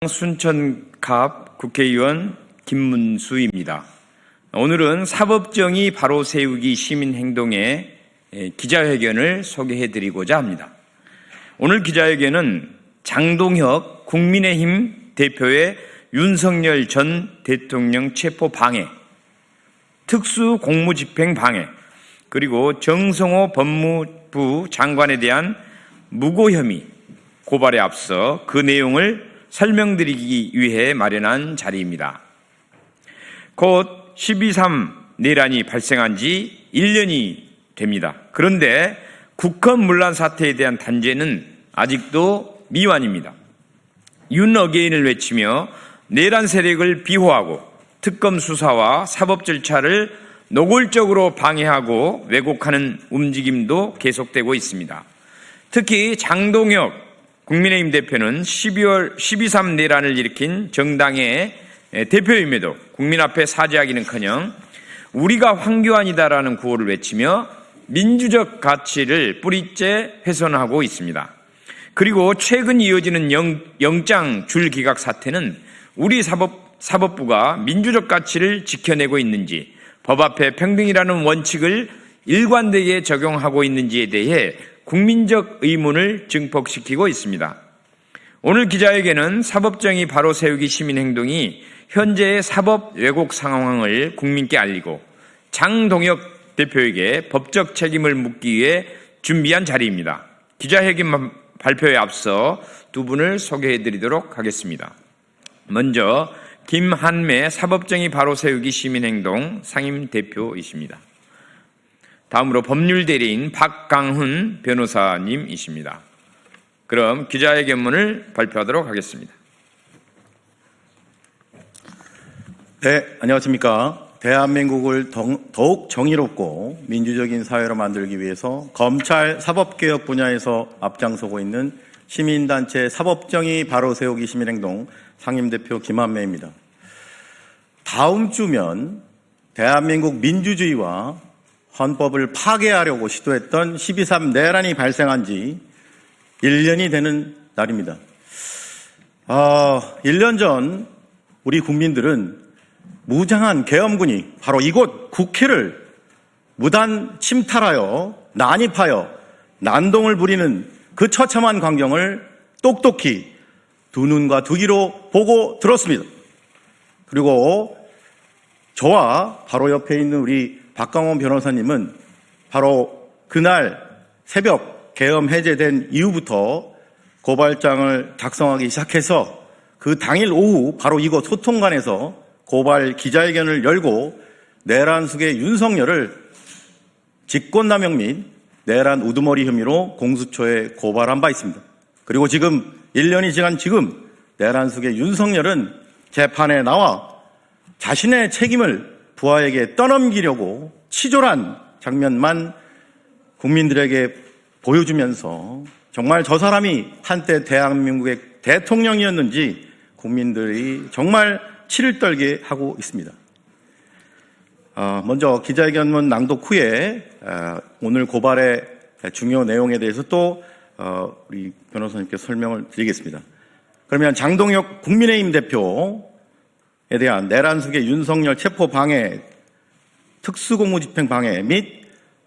순천갑 국회의원 김문수입니다. 오늘은 사법정의 바로 세우기 시민행동의 기자회견을 소개해드리고자 합니다. 오늘 기자회견은 장동혁 국민의힘 대표의 윤석열 전 대통령 체포 방해, 특수공무집행 방해, 그리고 정성호 법무부 장관에 대한 무고 혐의 고발에 앞서 그 내용을 설명드리기 위해 마련한 자리입니다. 곧 12.3 내란이 발생한 지 1년이 됩니다. 그런데 국헌 문란 사태에 대한 단죄는 아직도 미완입니다. 윤 어게인을 외치며 내란 세력을 비호하고 특검 수사와 사법 절차를 노골적으로 방해하고 왜곡하는 움직임도 계속되고 있습니다. 특히 장동혁 국민의힘 대표는 12.3 내란을 일으킨 정당의 대표임에도 국민 앞에 사죄하기는커녕 우리가 황교안이다라는 구호를 외치며 민주적 가치를 뿌리째 훼손하고 있습니다. 그리고 최근 이어지는 영장 줄기각 사태는 우리 사법부가 민주적 가치를 지켜내고 있는지, 법 앞에 평등이라는 원칙을 일관되게 적용하고 있는지에 대해 국민적 의문을 증폭시키고 있습니다. 오늘 기자회견은 사법정의 바로 세우기 시민행동이 현재의 사법 왜곡 상황을 국민께 알리고 장동혁 대표에게 법적 책임을 묻기 위해 준비한 자리입니다. 기자회견 발표에 앞서 두 분을 소개해드리도록 하겠습니다. 먼저 김한매 사법정의 바로 세우기 시민행동 상임대표이십니다. 다음으로 법률대리인 박강훈 변호사님이십니다. 그럼 기자회견문을 발표하도록 하겠습니다. 네, 안녕하십니까. 대한민국을 더욱 정의롭고 민주적인 사회로 만들기 위해서 검찰 사법개혁 분야에서 앞장서고 있는 시민단체 사법정의 바로 세우기 시민행동 상임대표 김한매입니다. 다음 주면 대한민국 민주주의와 헌법을 파괴하려고 시도했던 12.3 내란이 발생한 지 1년이 되는 날입니다. 1년 전 우리 국민들은 무장한 계엄군이 바로 이곳 국회를 무단 침탈하여 난입하여 난동을 부리는 그 처참한 광경을 똑똑히 두 눈과 두 귀로 보고 들었습니다. 그리고 저와 바로 옆에 있는 우리 박강원 변호사님은 바로 그날 새벽 계엄 해제된 이후부터 고발장을 작성하기 시작해서 그 당일 오후 바로 이곳 소통관에서 고발 기자회견을 열고 내란 숙의 윤석열을 직권남용 및 내란 우두머리 혐의로 공수처에 고발한 바 있습니다. 그리고 지금 1년이 지난 지금 내란 숙의 윤석열은 재판에 나와 자신의 책임을 부하에게 떠넘기려고 치졸한 장면만 국민들에게 보여주면서 정말 저 사람이 한때 대한민국의 대통령이었는지 국민들이 정말 치를 떨게 하고 있습니다. 먼저 기자회견문 낭독 후에 오늘 고발의 중요 내용에 대해서 또 우리 변호사님께 설명을 드리겠습니다. 그러면 장동혁 국민의힘 대표에 대한 내란 숙의 윤석열 체포 방해, 특수공무집행 방해 및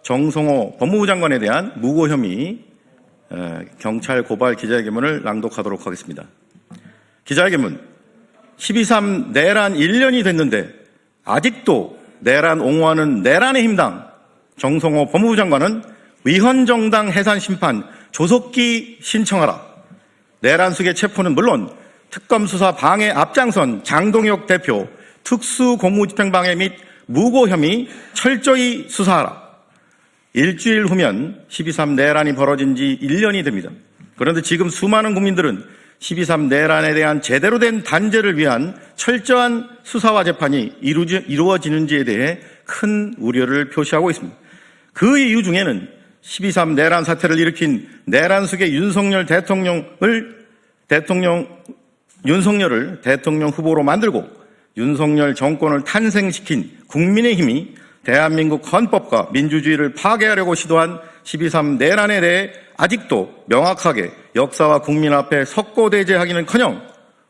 정성호 법무부 장관에 대한 무고 혐의 경찰 고발 기자회견문을 낭독하도록 하겠습니다. 기자회견문 12.3 내란 1년이 됐는데 아직도 내란 옹호하는 내란의 힘당 정성호 법무부 장관은 위헌정당 해산 심판 조속기 신청하라. 내란 숙의 체포는 물론 특검 수사 방해 앞장선 장동혁 대표 특수공무집행 방해 및 무고 혐의 철저히 수사하라. 일주일 후면 12.3 내란이 벌어진 지 1년이 됩니다. 그런데 지금 수많은 국민들은 12.3 내란에 대한 제대로 된 단죄를 위한 철저한 수사와 재판이 이루어지는지에 대해 큰 우려를 표시하고 있습니다. 그 이유 중에는 12.3 내란 사태를 일으킨 내란 숙의 윤석열을 대통령 후보로 만들고 윤석열 정권을 탄생시킨 국민의힘이 대한민국 헌법과 민주주의를 파괴하려고 시도한 12.3 내란에 대해 아직도 명확하게 역사와 국민 앞에 석고대죄하기는커녕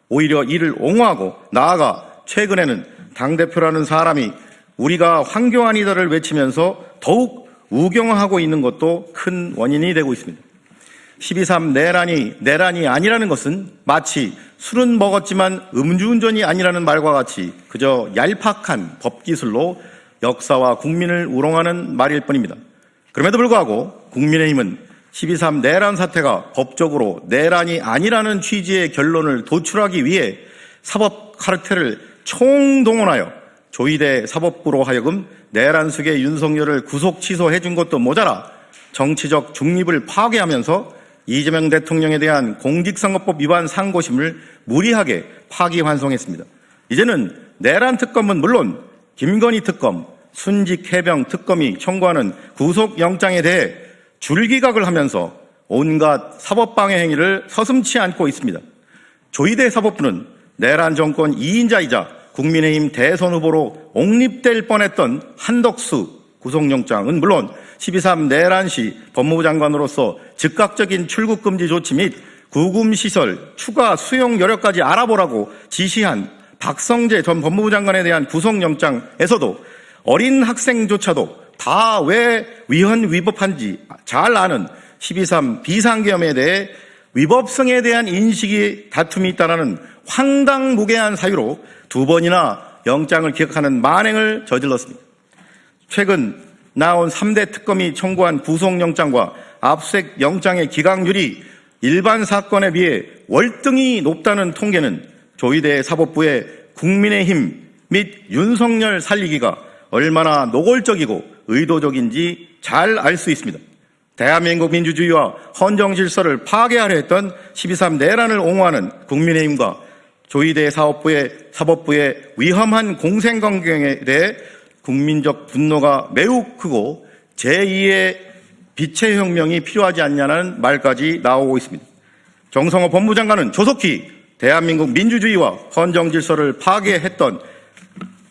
오히려 이를 옹호하고 나아가 최근에는 당대표라는 사람이 우리가 황교안이다를 외치면서 더욱 우경화하고 있는 것도 큰 원인이 되고 있습니다. 12.3 내란이 아니라는 것은 마치 술은 먹었지만 음주운전이 아니라는 말과 같이 그저 얄팍한 법기술로 역사와 국민을 우롱하는 말일 뿐입니다. 그럼에도 불구하고 국민의힘은 12.3 내란 사태가 법적으로 내란이 아니라는 취지의 결론을 도출하기 위해 사법 카르텔을 총동원하여 조희대 사법부로 하여금 내란 수계 윤석열을 구속 취소해준 것도 모자라 정치적 중립을 파괴하면서 이재명 대통령에 대한 공직선거법 위반 상고심을 무리하게 파기환송했습니다. 이제는 내란 특검은 물론 김건희 특검, 순직 해병 특검이 청구하는 구속영장에 대해 줄기각을 하면서 온갖 사법방해 행위를 서슴지 않고 있습니다. 조희대 사법부는 내란 정권 2인자이자 국민의힘 대선 후보로 옹립될 뻔했던 한덕수 구속영장은 물론 12.3 내란 시 법무부 장관으로서 즉각적인 출국금지 조치 및 구금시설 추가 수용 여력까지 알아보라고 지시한 박성재 전 법무부 장관에 대한 구속영장에서도 어린 학생조차도 다 왜 위헌 위법한지 잘 아는 12.3 비상계엄에 대해 위법성에 대한 인식이 다툼이 있다는 황당무계한 사유로 2번이나 영장을 기각하는 만행을 저질렀습니다. 최근 나온 3대 특검이 청구한 구속영장과 압수수색 영장의 기각률이 일반 사건에 비해 월등히 높다는 통계는 조희대 사법부의 국민의힘 및 윤석열 살리기가 얼마나 노골적이고 의도적인지 잘 알 수 있습니다. 대한민국 민주주의와 헌정질서를 파괴하려 했던 12.3 내란을 옹호하는 국민의힘과 조희대 사법부의 위험한 공생관계에 대해 국민적 분노가 매우 크고 제2의 빛의 혁명이 필요하지 않냐는 말까지 나오고 있습니다. 정성호 법무장관은 조속히 대한민국 민주주의와 헌정질서를 파괴했던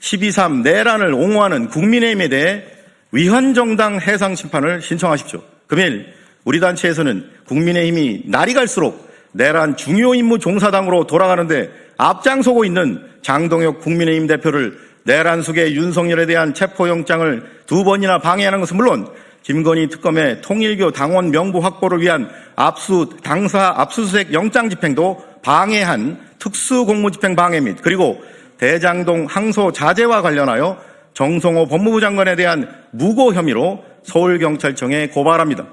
12.3 내란을 옹호하는 국민의힘에 대해 위헌정당 해상심판을 신청하십시오. 금일 우리 단체에서는 국민의힘이 날이 갈수록 내란 중요 임무 종사당으로 돌아가는데 앞장서고 있는 장동혁 국민의힘 대표를 내란 수계 윤석열에 대한 체포영장을 2번이나 방해하는 것은 물론 김건희 특검의 통일교 당원 명부 확보를 위한 압수수색 영장 집행도 방해한 특수공무집행 방해 및 그리고 대장동 항소 자재와 관련하여 정성호 법무부 장관에 대한 무고 혐의로 서울경찰청에 고발합니다.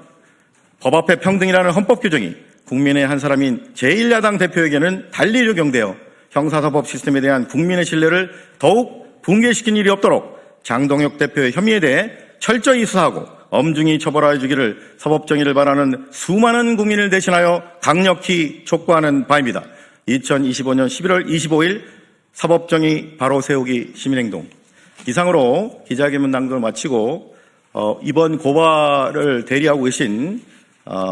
법 앞에 평등이라는 헌법 규정이 국민의 한 사람인 제1야당 대표에게는 달리 적용되어 형사사법 시스템에 대한 국민의 신뢰를 더욱 붕괴시킨 일이 없도록 장동혁 대표의 혐의에 대해 철저히 수사하고 엄중히 처벌하여 주기를 사법정의를 바라는 수많은 국민을 대신하여 강력히 촉구하는 바입니다. 2025년 11월 25일 사법정의 바로 세우기 시민행동. 이상으로 기자회견 낭독을 마치고 이번 고발을 대리하고 계신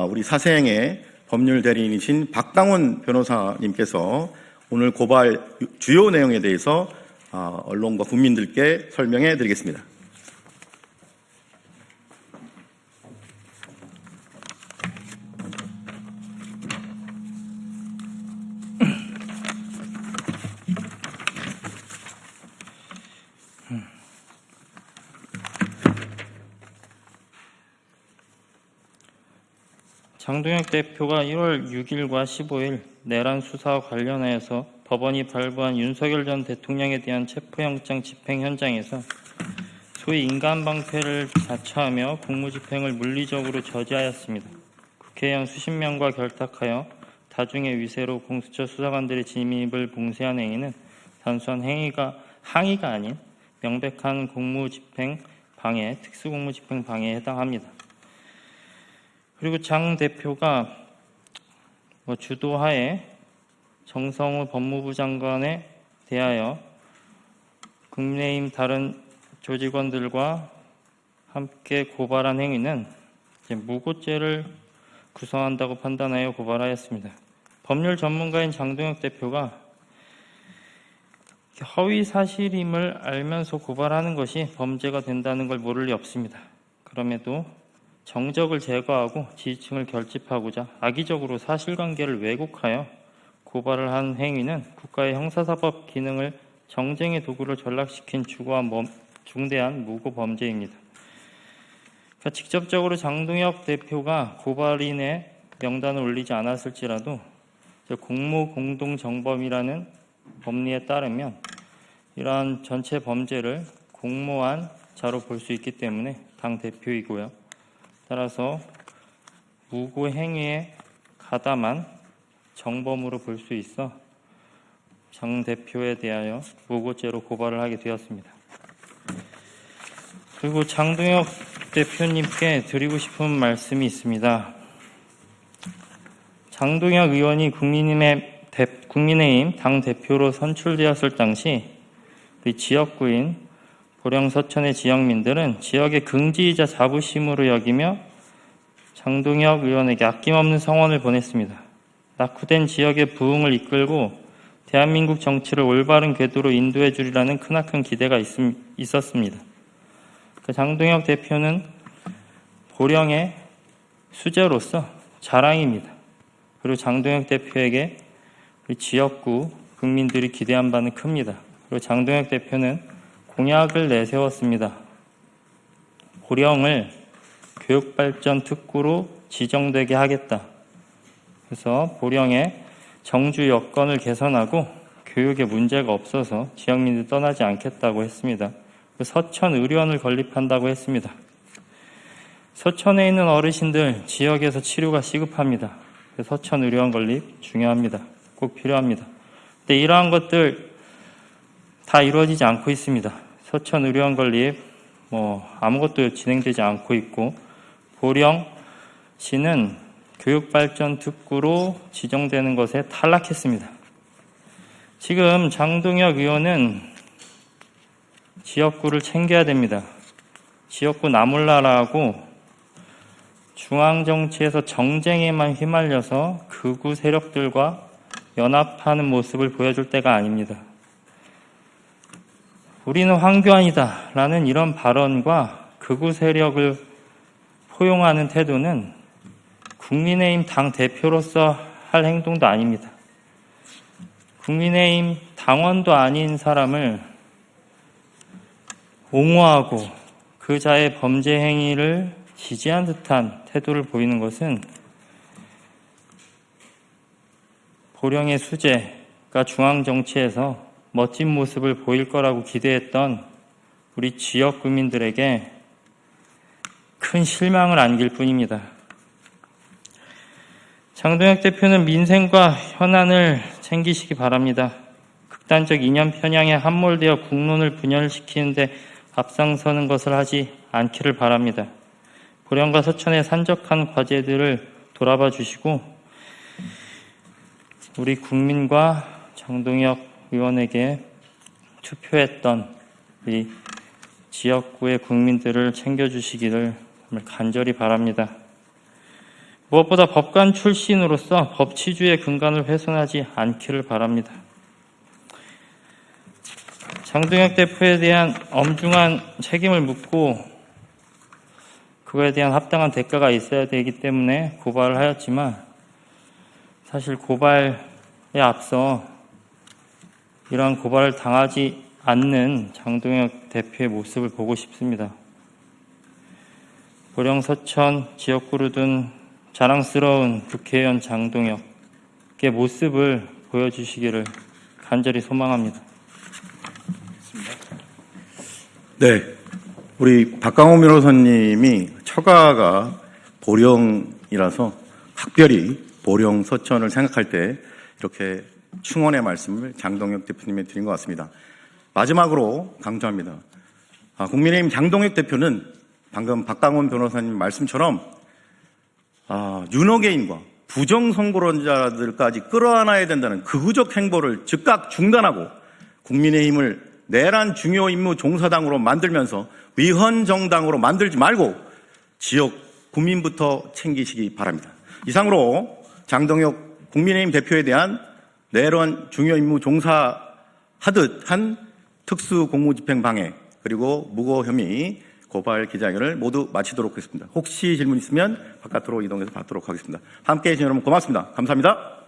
우리 사생의 법률 대리인이신 박당원 변호사님께서 오늘 고발 주요 내용에 대해서 언론과 국민들께 설명해 드리겠습니다. 장동혁 대표가 1월 6일과 15일 내란 수사와 관련하여서 법원이 발부한 윤석열 전 대통령에 대한 체포영장 집행 현장에서 소위 인간방패를 자처하며 공무집행을 물리적으로 저지하였습니다. 국회의원 수십 명과 결탁하여 다중의 위세로 공수처 수사관들의 진입을 봉쇄한 행위는 단순한 항의가 아닌 명백한 공무집행 방해, 특수공무집행 방해에 해당합니다. 그리고 장 대표가 주도하에 정성호 법무부 장관에 대하여 국민의힘 다른 조직원들과 함께 고발한 행위는 무고죄를 구성한다고 판단하여 고발하였습니다. 법률 전문가인 장동혁 대표가 허위 사실임을 알면서 고발하는 것이 범죄가 된다는 걸 모를 리 없습니다. 그럼에도 정적을 제거하고 지지층을 결집하고자 악의적으로 사실관계를 왜곡하여 고발을 한 행위는 국가의 형사사법 기능을 정쟁의 도구를 전락시킨 주거한 중대한 무고 범죄입니다. 그러니까 직접적으로 장동혁 대표가 고발인의 명단을 올리지 않았을지라도 공모공동정범이라는 법리에 따르면 이러한 전체 범죄를 공모한 자로 볼 수 있기 때문에 당 대표이고요. 따라서 무고 행위에 가담한 정범으로 볼 수 있어 장 대표에 대하여 무고죄로 고발을 하게 되었습니다. 그리고 장동혁 대표님께 드리고 싶은 말씀이 있습니다. 장동혁 의원이 국민의힘 당 대표로 선출되었을 당시 지역구인 보령 서천의 지역민들은 지역의 긍지이자 자부심으로 여기며 장동혁 의원에게 아낌없는 성원을 보냈습니다. 낙후된 지역의 부흥을 이끌고 대한민국 정치를 올바른 궤도로 인도해 주리라는 크나큰 기대가 있었습니다. 장동혁 대표는 보령의 수재로서 자랑입니다. 그리고 장동혁 대표에게 지역구 국민들이 기대한 바는 큽니다. 그리고 장동혁 대표는 공약을 내세웠습니다. 보령을 교육발전 특구로 지정되게 하겠다. 그래서 보령의 정주 여건을 개선하고 교육에 문제가 없어서 지역민들이 떠나지 않겠다고 했습니다. 서천 의료원을 건립한다고 했습니다. 서천에 있는 어르신들 지역에서 치료가 시급합니다. 서천 의료원 건립 중요합니다. 꼭 필요합니다. 근데 이러한 것들 다 이루어지지 않고 있습니다. 서천 의료원 건립 아무것도 진행되지 않고 있고 보령시는 교육발전 특구로 지정되는 것에 탈락했습니다. 지금 장동혁 의원은 지역구를 챙겨야 됩니다. 지역구 나몰라라고 중앙정치에서 정쟁에만 휘말려서 극우 세력들과 연합하는 모습을 보여줄 때가 아닙니다. 우리는 황교안이다 라는 이런 발언과 극우 세력을 포용하는 태도는 국민의힘 당 대표로서 할 행동도 아닙니다. 국민의힘 당원도 아닌 사람을 옹호하고 그 자의 범죄 행위를 지지한 듯한 태도를 보이는 것은 보령의 수재가 중앙정치에서 멋진 모습을 보일 거라고 기대했던 우리 지역 국민들에게 큰 실망을 안길 뿐입니다. 장동혁 대표는 민생과 현안을 챙기시기 바랍니다. 극단적 이념 편향에 함몰되어 국론을 분열시키는데 앞장서는 것을 하지 않기를 바랍니다. 보령과 서천의 산적한 과제들을 돌아봐 주시고 우리 국민과 장동혁 의원에게 투표했던 이 지역구의 국민들을 챙겨주시기를 간절히 바랍니다. 무엇보다 법관 출신으로서 법치주의 근간을 훼손하지 않기를 바랍니다. 장동혁 대표에 대한 엄중한 책임을 묻고 그거에 대한 합당한 대가가 있어야 되기 때문에 고발을 하였지만 사실 고발에 앞서 이러한 고발을 당하지 않는 장동혁 대표의 모습을 보고 싶습니다. 보령 서천 지역구로 둔 자랑스러운 국회의원 장동혁의 모습을 보여주시기를 간절히 소망합니다. 네, 우리 박강호 변호사님이 처가가 보령이라서 각별히 보령 서천을 생각할 때 이렇게 충원의 말씀을 장동혁 대표님에 드린 것 같습니다. 마지막으로 강조합니다. 국민의힘 장동혁 대표는 방금 박강원 변호사님 말씀처럼 윤호개인과 부정선거론자들까지 끌어안아야 된다는 극우적 행보를 즉각 중단하고 국민의힘을 내란 중요 임무 종사당으로 만들면서 위헌정당으로 만들지 말고 지역 국민부터 챙기시기 바랍니다. 이상으로 장동혁 국민의힘 대표에 대한 내란 중요 임무 종사하듯 한 특수공무집행 방해 그리고 무고 혐의 고발 기자회견을 모두 마치도록 하겠습니다. 혹시 질문 있으면 바깥으로 이동해서 받도록 하겠습니다. 함께해 주신 여러분 고맙습니다. 감사합니다.